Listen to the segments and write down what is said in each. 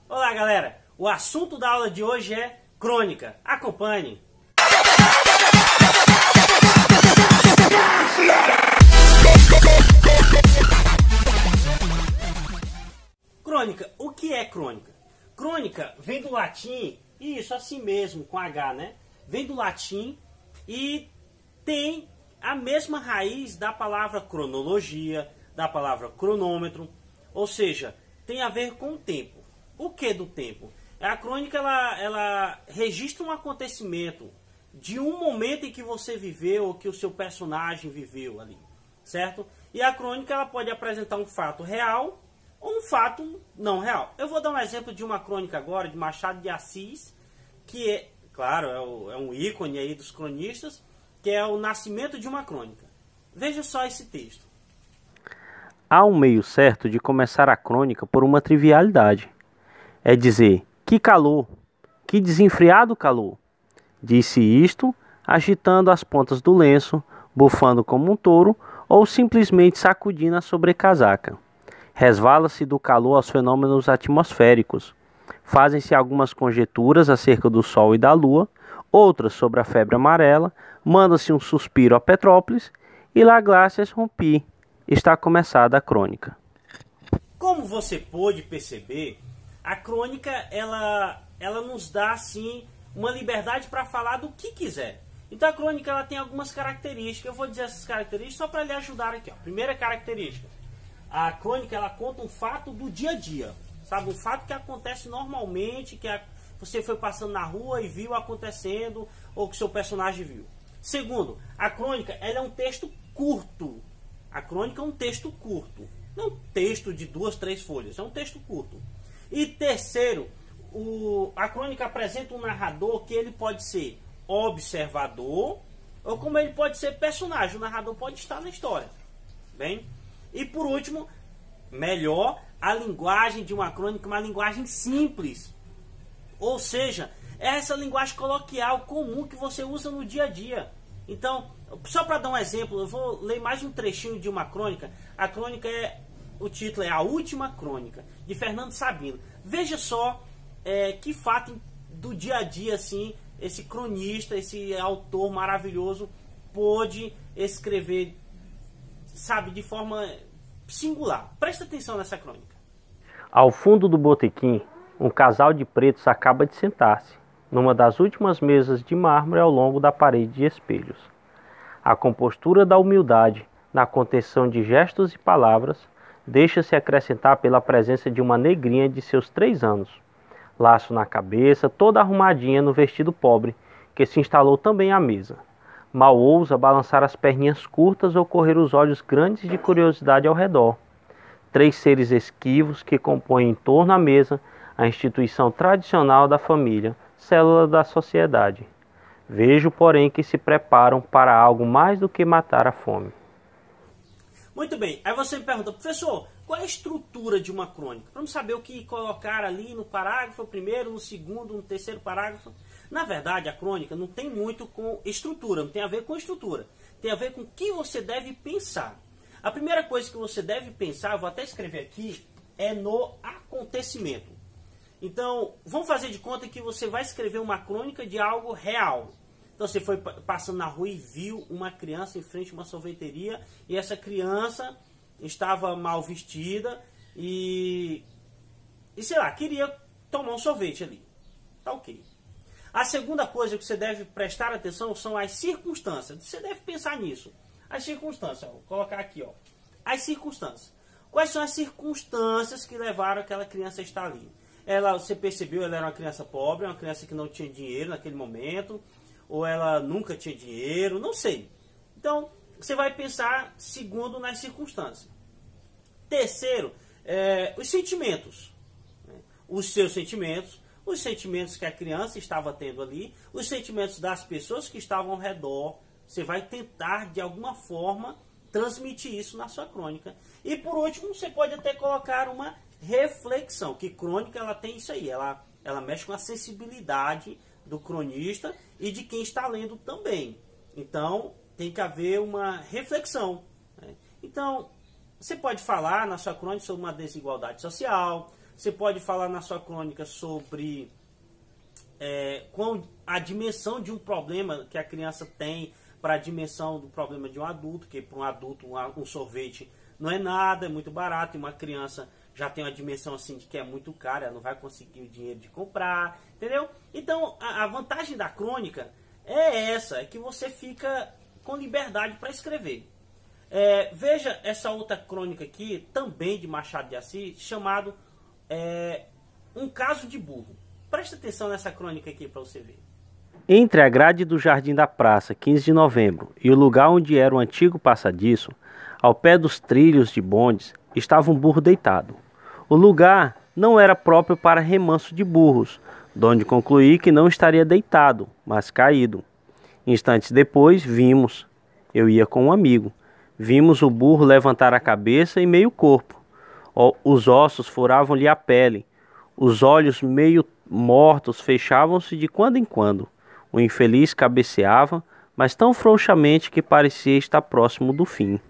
Olá, galera! O assunto da aula de hoje é crônica. Acompanhe! Crônica. O que é crônica? Crônica vem do latim, isso assim mesmo, com H, né? Vem do latim e tem a mesma raiz da palavra cronologia, da palavra cronômetro, ou seja, tem a ver com o tempo. O que do tempo? A crônica ela registra um acontecimento de um momento em que você viveu ou que o seu personagem viveu ali, certo? E a crônica ela pode apresentar um fato real ou um fato não real. Eu vou dar um exemplo de uma crônica agora de Machado de Assis, que é, claro, é um ícone aí dos cronistas, que é o nascimento de uma crônica. Veja só esse texto. Há um meio certo de começar a crônica por uma trivialidade. É dizer, que calor, que desenfreado calor. Disse isto, agitando as pontas do lenço, bufando como um touro ou simplesmente sacudindo a sobrecasaca. Resvala-se do calor aos fenômenos atmosféricos. Fazem-se algumas conjecturas acerca do Sol e da Lua, outras sobre a febre amarela, manda-se um suspiro a Petrópolis e lá glacias rompi. Está começada a crônica. Como você pôde perceber, a crônica ela nos dá assim uma liberdade para falar do que quiser. Então a crônica ela tem algumas características. Eu vou dizer essas características só para lhe ajudar aqui. Ó. Primeira característica: a crônica ela conta um fato do dia a dia, sabe, um fato que acontece normalmente, que você foi passando na rua e viu acontecendo ou que seu personagem viu. Segundo, a crônica ela é um texto curto. A crônica é um texto curto, não um texto de 2, 3 folhas, é um texto curto. E terceiro, a crônica apresenta um narrador que ele pode ser observador ou como ele pode ser personagem. O narrador pode estar na história. Bem? E por último, melhor, a linguagem de uma crônica, uma linguagem simples. Ou seja, é essa linguagem coloquial comum que você usa no dia a dia. Então, só para dar um exemplo, eu vou ler mais um trechinho de uma crônica. A crônica o título é A Última Crônica, de Fernando Sabino. Veja só que fato do dia a dia, assim, esse cronista, esse autor maravilhoso pôde escrever, sabe, de forma singular. Presta atenção nessa crônica. Ao fundo do botequim, um casal de pretos acaba de sentar-se, numa das últimas mesas de mármore ao longo da parede de espelhos. A compostura da humildade, na contenção de gestos e palavras, deixa-se acrescentar pela presença de uma negrinha de seus 3 anos, laço na cabeça, toda arrumadinha no vestido pobre, que se instalou também à mesa. Mal ousa balançar as perninhas curtas ou correr os olhos grandes de curiosidade ao redor. 3 seres esquivos que compõem em torno à mesa a instituição tradicional da família, célula da sociedade. Vejo, porém, que se preparam para algo mais do que matar a fome. Muito bem, aí você me pergunta, professor, qual é a estrutura de uma crônica? Vamos saber o que colocar ali no parágrafo primeiro, no segundo, no terceiro parágrafo. Na verdade, a crônica não tem muito com estrutura, não tem a ver com estrutura. Tem a ver com o que você deve pensar. A primeira coisa que você deve pensar, eu vou até escrever aqui, é no acontecimento. Então, vamos fazer de conta que você vai escrever uma crônica de algo real. Então, você foi passando na rua e viu uma criança em frente a uma sorveteria e essa criança estava mal vestida e sei lá, queria tomar um sorvete ali. Tá ok. A segunda coisa que você deve prestar atenção são as circunstâncias. Você deve pensar nisso. As circunstâncias, vou colocar aqui, ó. As circunstâncias. Quais são as circunstâncias que levaram aquela criança a estar ali? Você percebeu, ela era uma criança pobre, uma criança que não tinha dinheiro naquele momento, ou ela nunca tinha dinheiro, não sei. Então, você vai pensar segundo nas circunstâncias. Terceiro, os sentimentos. Os seus sentimentos, os sentimentos que a criança estava tendo ali, os sentimentos das pessoas que estavam ao redor. Você vai tentar, de alguma forma, transmitir isso na sua crônica. E, por último, você pode até colocar uma reflexão, que crônica ela tem isso aí, ela mexe com a sensibilidade do cronista e de quem está lendo também. Então, tem que haver uma reflexão. Né? Então, você pode falar na sua crônica sobre uma desigualdade social, Você pode falar na sua crônica sobre a dimensão de um problema que a criança tem para a dimensão do problema de um adulto, que para um adulto um sorvete não é nada, é muito barato, e uma criança já tem uma dimensão assim de que é muito caro, ela não vai conseguir o dinheiro de comprar, entendeu? Então a vantagem da crônica é essa, é que você fica com liberdade para escrever. Veja essa outra crônica aqui, também de Machado de Assis, chamado Um Caso de Burro. Presta atenção nessa crônica aqui para você ver. Entre a grade do Jardim da Praça, 15 de novembro, e o lugar onde era o antigo passadiço, ao pé dos trilhos de bondes, estava um burro deitado. O lugar não era próprio para remanso de burros, donde concluí que não estaria deitado, mas caído. Instantes depois, eu ia com um amigo, vimos o burro levantar a cabeça e meio corpo. Os ossos furavam-lhe a pele, os olhos meio mortos fechavam-se de quando em quando. O infeliz cabeceava, mas tão frouxamente que parecia estar próximo do fim.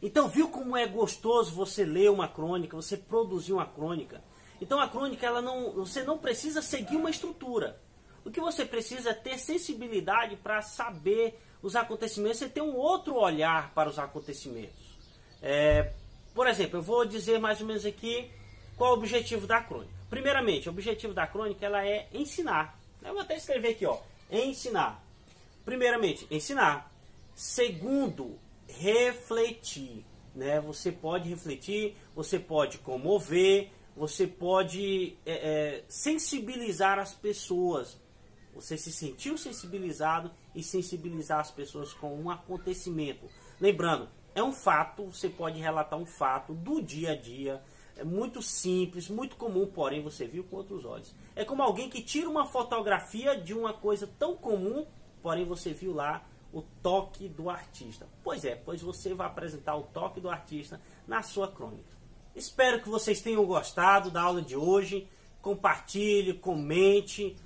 Então viu como é gostoso você ler uma crônica, você produzir uma crônica? Então a crônica, você não precisa seguir uma estrutura. O que você precisa é ter sensibilidade para saber os acontecimentos, você ter um outro olhar para os acontecimentos. Por exemplo, eu vou dizer mais ou menos aqui qual é o objetivo da crônica. Primeiramente, o objetivo da crônica ela é ensinar. Eu vou até escrever aqui, ensinar. Primeiramente, ensinar. Segundo, refletir, né? Você pode refletir, você pode comover, você pode sensibilizar as pessoas. Você se sentiu sensibilizado e sensibilizar as pessoas com um acontecimento. Lembrando, é um fato, você pode relatar um fato do dia a dia, é muito simples, muito comum, porém você viu com outros olhos. É como alguém que tira uma fotografia de uma coisa tão comum, porém você viu lá o toque do artista. Pois você vai apresentar o toque do artista na sua crônica. Espero que vocês tenham gostado da aula de hoje. Compartilhe, comente,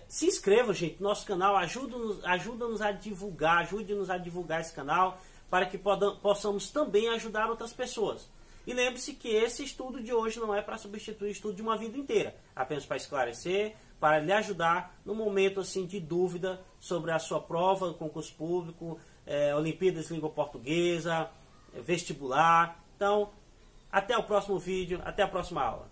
se inscreva, gente, no nosso canal. Ajuda-nos a divulgar, ajude-nos a divulgar esse canal para que possamos também ajudar outras pessoas. E lembre-se que esse estudo de hoje não é para substituir o estudo de uma vida inteira, apenas para esclarecer, para lhe ajudar no momento assim de dúvida sobre a sua prova, concurso público, Olimpíadas de Língua Portuguesa, vestibular. Então, até o próximo vídeo, até a próxima aula.